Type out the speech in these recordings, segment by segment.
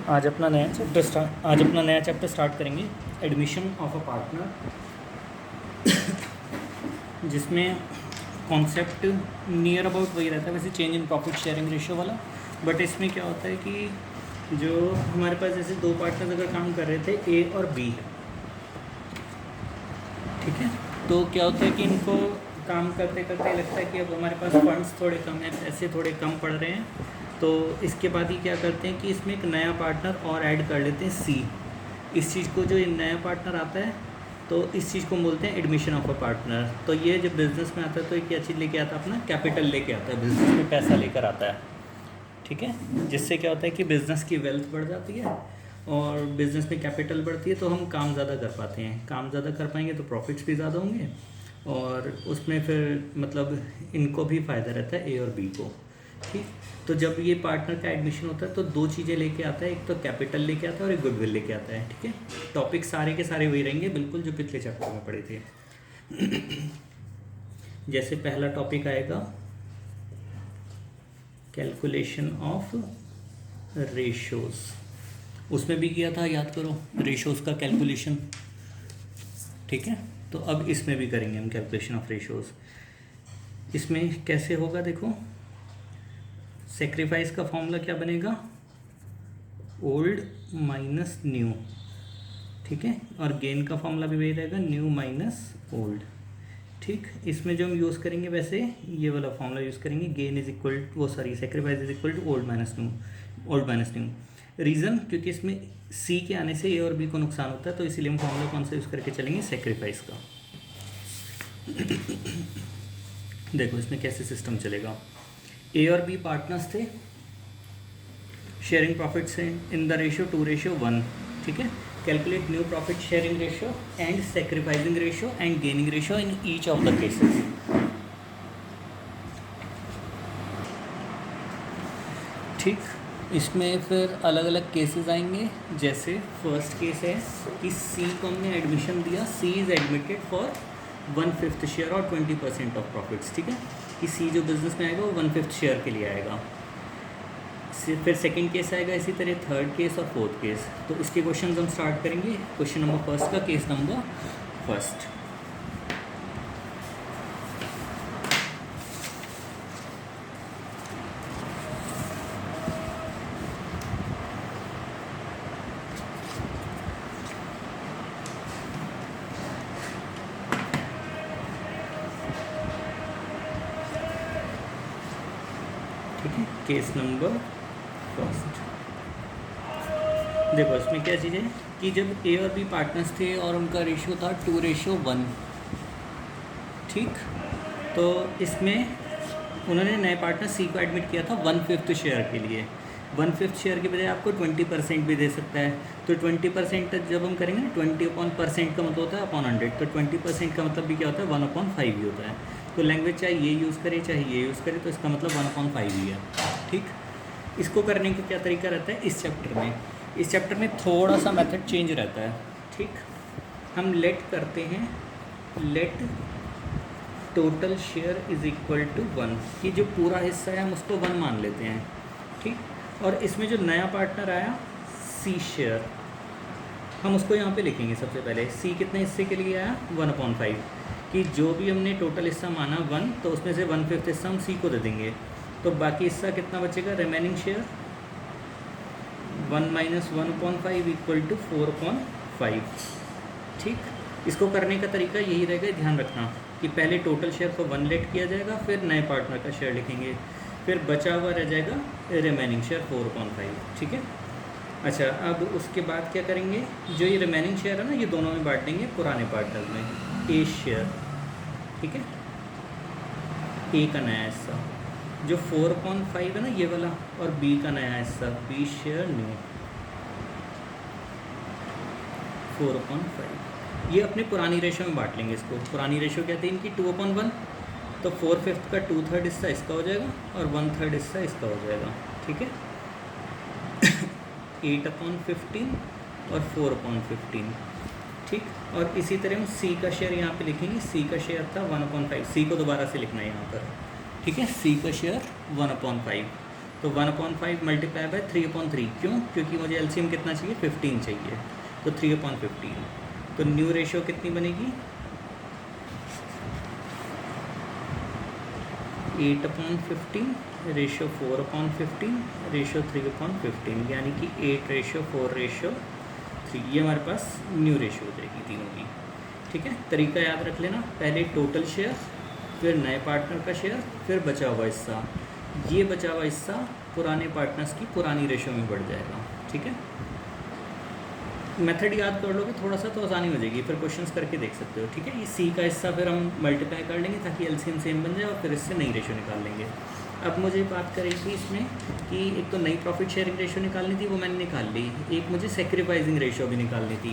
आज अपना नया चैप्टर स्टार्ट करेंगे, एडमिशन ऑफ अ पार्टनर, जिसमें कॉन्सेप्ट नियर अबाउट वही रहता है वैसे, change in profit sharing ratio वाला। बट इसमें क्या होता है कि जो हमारे पास जैसे दो पार्टनर्स अगर काम कर रहे थे, ए और बी, ठीक है, तो क्या होता है कि इनको काम करते करते लगता है कि अब हमारे पास फंड्स थोड़े कम हैं, पैसे थोड़े कम पड़ रहे हैं, तो इसके बाद ही क्या करते हैं कि इसमें एक नया पार्टनर और ऐड कर लेते हैं, सी। इस चीज़ को, जो ये नया पार्टनर आता है, तो इस चीज़ को बोलते हैं एडमिशन ऑफ अ पार्टनर। तो ये जब बिज़नेस में आता है तो ये क्या चीज़ लेके आता है, अपना कैपिटल लेके आता है, बिज़नेस में पैसा लेकर आता है, ठीक है। जिससे क्या होता है कि बिज़नेस की वेल्थ बढ़ जाती है और बिज़नेस में कैपिटल बढ़ती है, तो हम काम ज़्यादा कर पाते हैं। काम ज़्यादा कर पाएंगे तो प्रॉफिट्स भी ज़्यादा होंगे, और उसमें फिर मतलब इनको भी फ़ायदा रहता है, ए और बी को, ठीक। तो जब ये पार्टनर का एडमिशन होता है तो दो चीज़ें लेके आता है, एक तो कैपिटल लेके आता है और एक गुडविल लेके आता है, ठीक है। टॉपिक सारे के सारे वही रहेंगे बिल्कुल, जो पिछले चैप्टर में पढ़े थे। जैसे पहला टॉपिक आएगा कैलकुलेशन ऑफ रेशोज़, उसमें भी किया था, याद करो, रेशोज़ का कैलकुलेशन, ठीक है। तो अब इसमें भी करेंगे हम कैलकुलेशन ऑफ रेशोज़। इसमें कैसे होगा, देखो, सेक्रीफाइस का फॉर्मूला क्या बनेगा, ओल्ड माइनस न्यू, ठीक है, और गेन का फॉर्मूला भी वही रहेगा, न्यू माइनस ओल्ड, ठीक। इसमें जो हम यूज़ करेंगे वैसे ये वाला फॉर्मूला यूज़ करेंगे, gain is equal to, sacrifice is equal to old minus new. Reason, क्योंकि इसमें सी के आने से ए और बी को नुकसान होता है, तो इसीलिए हम फॉर्मूला कौन सा यूज़ करके चलेंगे, सेक्रीफाइस का। देखो इसमें कैसे सिस्टम चलेगा, ए और बी पार्टनर्स थे, sharing profits in the ratio 2:1, ठीक है। Calculate new profit sharing ratio and sacrificing ratio and gaining ratio in each of the cases, ठीक। इसमें फिर अलग अलग केसेस आएंगे। जैसे फर्स्ट केस है कि सी को हमने एडमिशन दिया, सी इज़ एडमिटेड फॉर 1/5 शेयर और 20% ऑफ प्रॉफिट्स, ठीक है, कि सी जो बिजनेस में आएगा वो 1/5 शेयर के लिए आएगा। फिर सेकंड केस आएगा इसी तरह, थर्ड केस और फोर्थ केस। तो इसके क्वेश्चन हम स्टार्ट करेंगे। क्वेश्चन नंबर फर्स्ट का, केस नंबर फर्स्ट, ठीक है, केस नंबर फर्स्ट। देखो इसमें क्या चीज़ है कि जब ए और बी पार्टनर्स थे और उनका रेशियो था 2:1, ठीक। तो इसमें उन्होंने नए पार्टनर सी को एडमिट किया था 1/5 शेयर के लिए। 1/5 शेयर के बजाय आपको 20% भी दे सकता है। तो 20% जब हम करेंगे ना, 20% का मतलब होता है अपॉन 100, तो 20% का मतलब भी क्या होता है, 1/5 ही होता है। तो लैंग्वेज चाहे ये यूज़ करे चाहे ये यूज़ करे, तो इसका मतलब 1/5 ही है, ठीक। इसको करने का क्या तरीका रहता है इस चैप्टर में थोड़ा सा मेथड चेंज रहता है, ठीक। हम लेट करते हैं, let total share is equal to 1, कि जो पूरा हिस्सा है हम उसको 1 मान लेते हैं, ठीक। और इसमें जो नया पार्टनर आया सी शेयर, हम उसको यहाँ पे लिखेंगे। सबसे पहले सी कितने हिस्से के लिए आया, 1/5, कि जो भी हमने टोटल हिस्सा माना 1, तो उसमें से 1/5 हिस्सा हम सी को दे देंगे। तो बाकी हिस्सा कितना बचेगा, रिमेनिंग शेयर 1 - 1/5 इक्वल टू 4/5, ठीक। इसको करने का तरीका यही रहेगा, ध्यान रखना कि पहले टोटल शेयर को 1 लेट किया जाएगा, फिर नए पार्टनर का शेयर लिखेंगे, फिर बचा हुआ रह जाएगा रिमेनिंग शेयर 4/5, ठीक है। अच्छा, अब उसके बाद क्या करेंगे, जो ये रिमेनिंग शेयर है ना, ये दोनों में बांट देंगे पुराने पार्टनर में, ए शेयर, ठीक है, ए का नया हिस्सा, जो 4/5 है ना ये वाला, और बी का नया हिस्सा, बी शेयर न्यू 4/5, ये अपने पुरानी रेशो में बांट लेंगे इसको। पुरानी रेशो क्या थी इनकी, 2/1, तो 4/5 का 2/3 हिस्सा इसका हो जाएगा और 1/3 हिस्सा इसका हो जाएगा, ठीक है। 8/15 और 4/15, ठीक। और इसी तरह हम सी का शेयर यहाँ पे लिखेंगे, सी का शेयर था 1/5, सी को दोबारा से लिखना है यहाँ पर, ठीक है। सी का शेयर 1/5, तो 1/5 मल्टीप्लाई बाय 3/3, क्यों? क्योंकि मुझे एलसीएम कितना चाहिए, 15 चाहिए, तो 3/15। तो न्यू रेशियो कितनी बनेगी, 8/15, रेशियो 4/15, रेशियो 3/15, यानी कि 8:4:3। ये हमारे पास न्यू रेशियो हो जाएगी तीनों की। ठीक है, तरीका याद रख लेना, पहले टोटल शेयर, फिर नए पार्टनर का शेयर, फिर बचा हुआ हिस्सा। ये बचा हुआ हिस्सा पुराने पार्टनर्स की पुरानी रेशियो में बढ़ जाएगा। ठीक है, मेथड याद कर लोगे थोड़ा सा तो आसानी हो जाएगी, फिर क्वेश्चंस करके देख सकते हो। ठीक है, ये सी का हिस्सा फिर हम मल्टीप्लाई कर लेंगे ताकि एलसीएम सेम बन जाए, और फिर इससे नई रेशियो निकाल लेंगे। अब मुझे बात करी थी इसमें कि एक तो नई प्रॉफिट शेयरिंग रेशियो निकालनी थी, वो मैंने निकाल ली। एक मुझे सेक्रीफाइसिंग रेशियो भी निकालनी थी।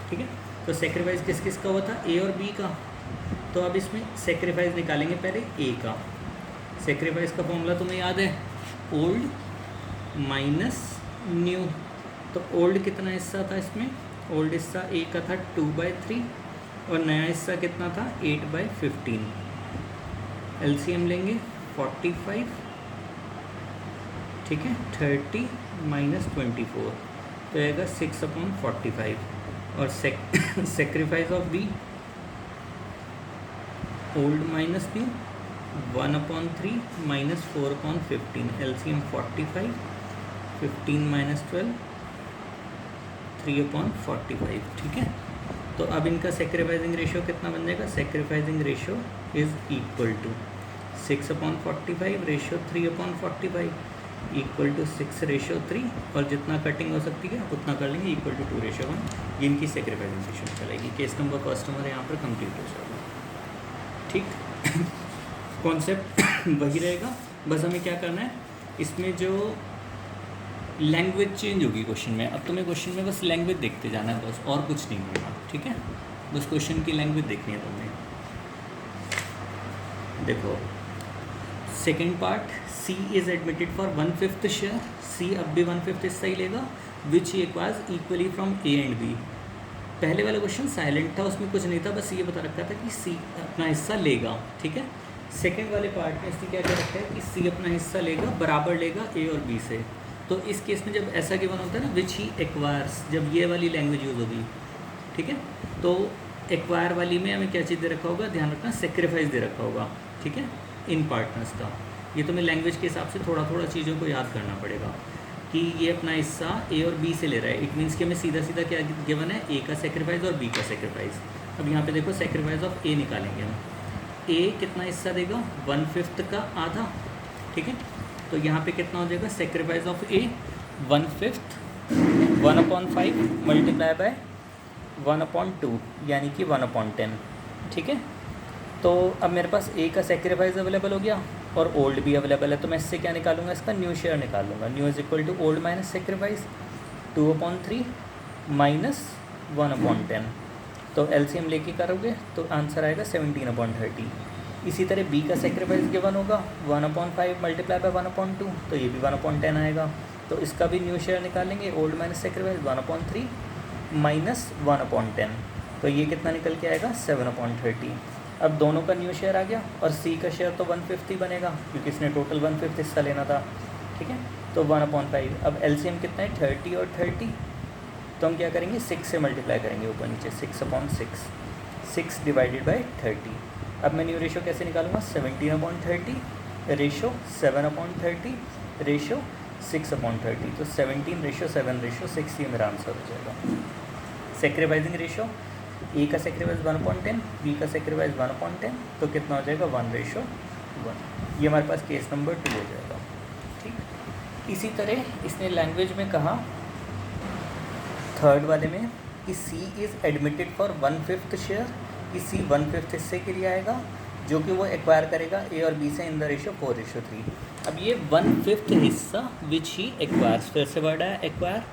ठीक है, तो सेक्रीफाइस किस किस का हुआ था, ए और बी का। तो अब इसमें सेक्रीफाइस निकालेंगे पहले ए का। सेक्रीफाइस का फॉर्मूला तुम्हें याद है, ओल्ड माइनस न्यू। तो ओल्ड कितना हिस्सा था इसमें, ओल्ड हिस्सा ए का था 2/3, और नया हिस्सा कितना था 8/15। एलसीएम लेंगे 45, ठीक है, 30 माइनस 24, तो आएगा 6/45। और sacrifice of B, old minus new, 1/3 minus 4/15, LCM 45, 15 minus 12, 3/45। ठीक है, तो अब इनका सेक्रीफाइसिंग रेशियो कितना बन जाएगा, sacrificing ratio is equal to 6/45 ratio 3/45 equal to 6:3, और जितना कटिंग हो सकती है उतना कर लेंगे, इक्वल टू 2:1। ये इनकी सेक्रीफाइसिंग रेशियो निकलेगी। केस नंबर कस्टमर यहाँ पर कंप्लीट हो जाएगा। ठीक, कॉन्सेप्ट वही रहेगा, बस हमें क्या करना है, इसमें जो लैंग्वेज चेंज होगी क्वेश्चन में। अब तुम्हें क्वेश्चन में बस लैंग्वेज देखते जाना है, बस और कुछ नहीं होगा। ठीक है, बस क्वेश्चन की लैंग्वेज देखनी है तुम्हें। देखो second part, C is admitted for 1/5 share. C अब भी 1/5 हिस्सा ही लेगा, विच ही acquires equally from A and B. पहले वाला क्वेश्चन साइलेंट था, उसमें कुछ नहीं था, बस ये बता रखा था कि सी अपना हिस्सा लेगा। ठीक है, सेकेंड वाले पार्ट में इसने क्या क्या रखा है कि सी अपना हिस्सा लेगा, बराबर लेगा ए और बी से। तो इस केस में जब ऐसा गिवन होता है ना, विच ही एक्वायर्स, जब ये वाली लैंग्वेज यूज़ होगी, ठीक है, तो एक्वायर वाली में हमें क्या चीज़ दे रखा होगा, ध्यान रखना, सेक्रीफाइस दे रखा होगा। ठीक है, इन पार्टनर्स का। ये तुम्हें लैंग्वेज के हिसाब से थोड़ा थोड़ा चीज़ों को याद करना पड़ेगा कि ये अपना हिस्सा ए और बी से ले रहा है। इट मीन्स कि हमें सीधा सीधा क्या गिवन है, ए का सेक्रीफाइस और बी का सेक्रीफाइस। अब यहाँ पे देखो सेक्रीफाइस ऑफ ए निकालेंगे हम। ए कितना हिस्सा देगा, 1/5 का आधा। ठीक है, तो यहाँ पे कितना हो जाएगा, sacrifice of A 1/5, 1/5 multiply bye 1/2, यानी कि 1/10। ठीक है, तो अब मेरे पास ए का सेक्रीफाइस अवेलेबल हो गया और ओल्ड भी अवेलेबल है, तो मैं इससे क्या निकालूंगा, इसका न्यू शेयर निकाल लूँगा। New is equal to old minus sacrifice, 2/3 minus 1/10। तो एलसीएम लेके करोगे तो आंसर आएगा 17/30। इसी तरह बी का सेक्रीफाइस गिवन होगा 1/5 मल्टीप्लाई बाय 1/2, तो ये भी 1/10 आएगा। तो इसका भी न्यू शेयर निकालेंगे, ओल्ड माइनस सेक्रीफाइस 1/3 माइनस 1/10, तो ये कितना निकल के आएगा 7/30। अब दोनों का न्यू शेयर आ गया, और सी का शेयर तो 1/5 ही बनेगा क्योंकि इसने टोटल 1/5 हिस्सा लेना था। ठीक है, तो 1/5। अब एलसीएम कितना है, 30 और 30, तो हम क्या करेंगे, 6 से मल्टीप्लाई करेंगे ऊपर नीचे, 6/6, 6 डिवाइडेड बाई 30। अब मैं न्यू रेशो कैसे निकालूंगा, 17/30 रेशो 7/30 रेशो 6/30, तो 17:7:6, ये मेरा आंसर हो जाएगा। सेक्रीफाइसिंग रेशो, ए का सेक्रीफाइस 1/10, बी का सेक्रीफाइस 1/10, तो कितना हो जाएगा 1:1। ये हमारे पास केस नंबर 2 हो जाएगा। ठीक, इसी तरह इसने लैंग्वेज में कहा थर्ड वाले में कि सी इज़ एडमिटेड फॉर 1/5 शेयर, कि सी 1/5 हिस्से के लिए आएगा जो कि वो एक्वायर करेगा ए और बी से इन द रेशो 4:3। अब ये 1/5 हिस्सा विच ही एक्वायर्स, फिर से वर्ड है एक्वायर,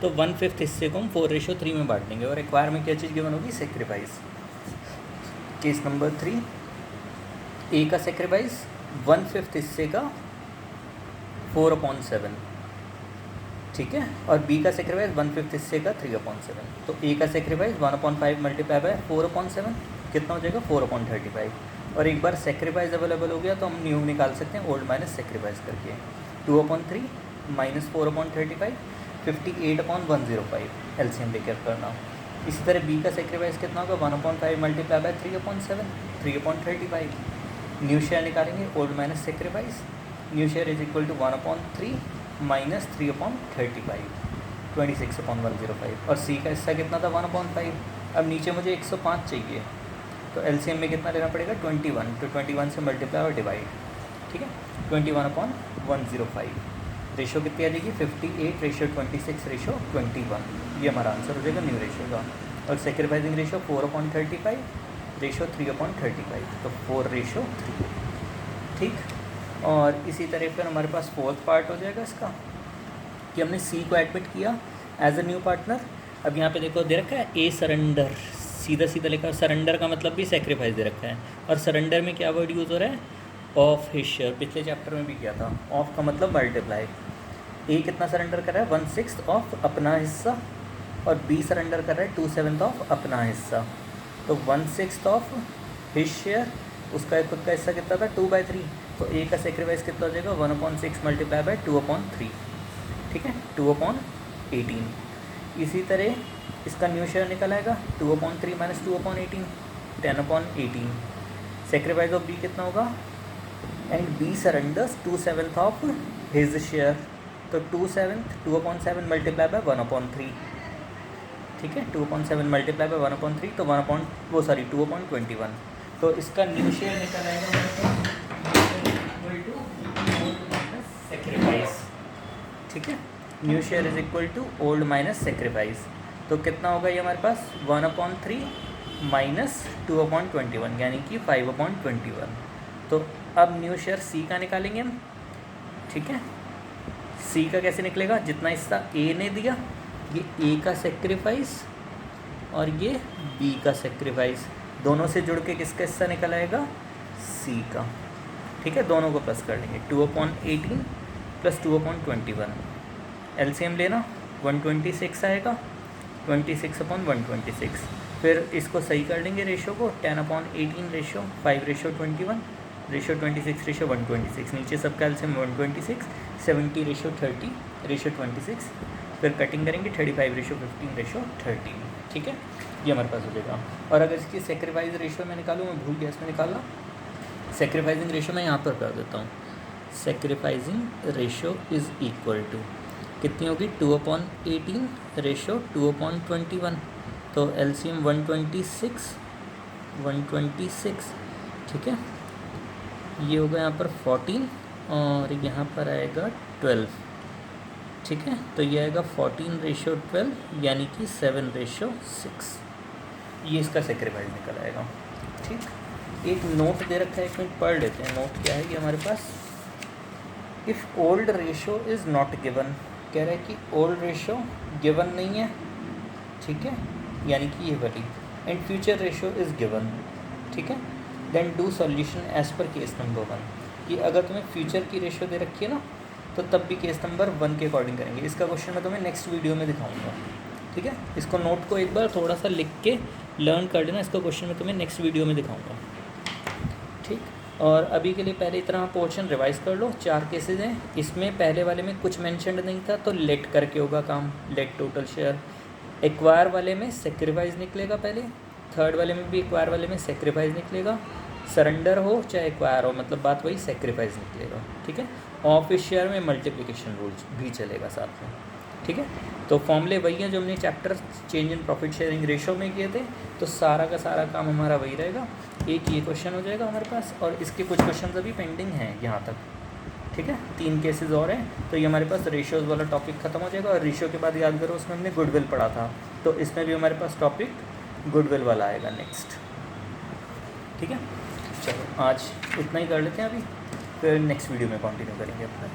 तो 1/5 हिस्से को हम 4:3 में बांट देंगे, और एक्वायर में क्या चीज़ गिवन होगी, सेक्रीफाइस। केस नंबर 3, ए का सेक्रीफाइस 1/5 हिस्से का 4/7, ठीक है, और बी का सेक्रीफाइस 1/5 हिस्से का 3/7। तो ए का सेक्रीफाइस 1/5 मल्टीप्लाई बाय 4/7 कितना हो जाएगा 4/35। और एक बार सेक्रीफाइस अवेलेबल हो गया तो हम न्यू निकाल सकते हैं ओल्ड माइनस सेक्रीफाइस करके। 2/3 -4/35 58/105 एलसीएम लेकर करना। इसी तरह बी का सेक्रीफाइस कितना होगा 1/5 मल्टीप्लाई बाय 3/7 3/35। न्यू शेयर निकालेंगे old minus sacrifice. New share is equal to 1/3 minus 3/35 26/105। और सी का हिस्सा कितना था 1/5। अब नीचे मुझे 105 चाहिए तो एलसीएम में कितना लेना पड़ेगा 21। तो 21 से मल्टीप्लाई और डिवाइड, ठीक है 21/105। रेशो कितनी आ जाएगी 58:26:21। ये हमारा आंसर हो जाएगा न्यू रेशो का। और सेक्रीफाइसिंग रेशो 4/35 रेशो 3/35 तो 4:3, ठीक। और इसी तरह फिर हमारे पास फोर्थ पार्ट हो जाएगा इसका कि हमने सी को एडमिट किया एज अ न्यू पार्टनर। अब यहाँ पे देखो दे रखा है ए सरेंडर, सीधा सीधा लिखा। सरेंडर का मतलब भी सेक्रीफाइस दे रखा है। और सरेंडर में क्या वर्ड यूज़ हो रहा है ऑफ हिज शेयर, पिछले चैप्टर में भी किया था। ऑफ का मतलब मल्टीप्लाई। ए कितना सरेंडर कर रहा है 1/6 ऑफ अपना हिस्सा और बी सरेंडर कर रहा है 2/7 ऑफ अपना हिस्सा। तो 1/6 ऑफ हिज शेयर, उसका खुद का हिस्सा कितना था 2/3। तो ए का सेक्रीफाइस कितना हो जाएगा 1/6 मल्टीप्लाई बाय 2/3, ठीक है 2/18। इसी तरह इसका न्यू शेयर निकल आएगा 2/3 माइनस 2/18 10/18। सेक्रीफाइस ऑफ बी कितना होगा and B surrenders 2/7 of his share. तो 2/7 मल्टीप्लाई बाय 1/3, ठीक है 2/7 मल्टीप्लाई बाय 1/3 तो 2/21। तो इसका न्यू शेयर निकल आएगा सेक्रीफाइस, ठीक है new share is equal to old minus sacrifice. तो कितना होगा ये हमारे पास 1/3 माइनस 2/21 यानी कि 5/21। तो अब न्यू शेयर सी का निकालेंगे हम, ठीक है। सी का कैसे निकलेगा, जितना हिस्सा ए ने दिया ये ए का सेक्रीफाइस और ये बी का सेक्रीफाइस, दोनों से जुड़ के किसका हिस्सा निकल आएगा सी का, ठीक है। दोनों को प्लस कर लेंगे 2/18 प्लस 2/21। एलसीएम लेना 126 आएगा 26/126। फिर इसको सही कर लेंगे रेशो को 10/18 रेशो 5:21 रेशो 26:126। नीचे सबका एलसीएम 126 70:30 रेशो 26। फिर कटिंग करेंगे 35:15:13, ठीक है ये हमारे पास हो जाएगा। और अगर इसकी सेक्रीफाइस रेशो मैं निकालूँ, मैं भूल गया इसमें निकालना। सेक्रीफाइसिंग रेशो मैं यहाँ पर कर देता हूँ। Sacrificing ratio is equal to कितनी होगी 2/18 रेशो 2/21। तो एलसीएम 126, ठीक है ये होगा यहाँ पर 14 और यहाँ पर आएगा 12, ठीक है। तो ये आएगा 14:12 यानी कि 7:6। ये इसका सेक्रीफाइस निकल आएगा, ठीक। एक नोट दे रखा है, एक मिनट पढ़ लेते हैं। नोट क्या है ये हमारे पास, if old ratio is not given, कह रहा है कि ओल्ड रेशो गिवन नहीं है, ठीक है यानी कि ये वाली, and future ratio is given, ठीक है। Then do solution as per case number 1, कि अगर तुम्हें फ्यूचर की रेशो दे रखी है ना तो तब भी केस नंबर 1 के अकॉर्डिंग करेंगे। इसका क्वेश्चन मैं तुम्हें नेक्स्ट वीडियो में दिखाऊंगा, ठीक है। इसको नोट को एक बार थोड़ा सा लिख के लर्न कर लेना, इसका क्वेश्चन मैं तुम्हें नेक्स्ट वीडियो में दिखाऊंगा, ठीक। और अभी के लिए पहले इतना पोर्शन रिवाइज कर लो। 4 केसेज हैं, इसमें पहले वाले में कुछ मेंशन्ड नहीं था तो लेट करके होगा काम, लेट टोटल शेयर। एक्वायर वाले में सेक्रीफाइस निकलेगा पहले, थर्ड वाले में भी एक्वायर वाले में सेक्रीफाइस निकलेगा। सरेंडर हो चाहे एक्वायर हो, मतलब बात वही सेक्रीफाइस निकलेगा, ठीक है। ऑफ शेयर में मल्टीप्लिकेशन रूल्स भी चलेगा साथ में, ठीक है। तो फॉर्मूले वही हैं जो हमने chapter change in profit sharing ratio में किए थे। तो सारा का सारा काम हमारा वही रहेगा। एक ये क्वेश्चन हो जाएगा हमारे पास और इसके कुछ क्वेश्चन अभी पेंडिंग हैं यहाँ तक, ठीक है। 3 केसेस और हैं तो ये हमारे पास रेशियोज़ वाला टॉपिक ख़त्म हो जाएगा। और रेशियो के बाद याद करो उसमें हमने गुडविल पढ़ा था, तो इसमें भी हमारे पास टॉपिक गुडविल वाला आएगा नेक्स्ट, ठीक है। चलो आज इतना ही कर लेते हैं अभी, फिर नेक्स्ट वीडियो में कंटिन्यू करेंगे अपना।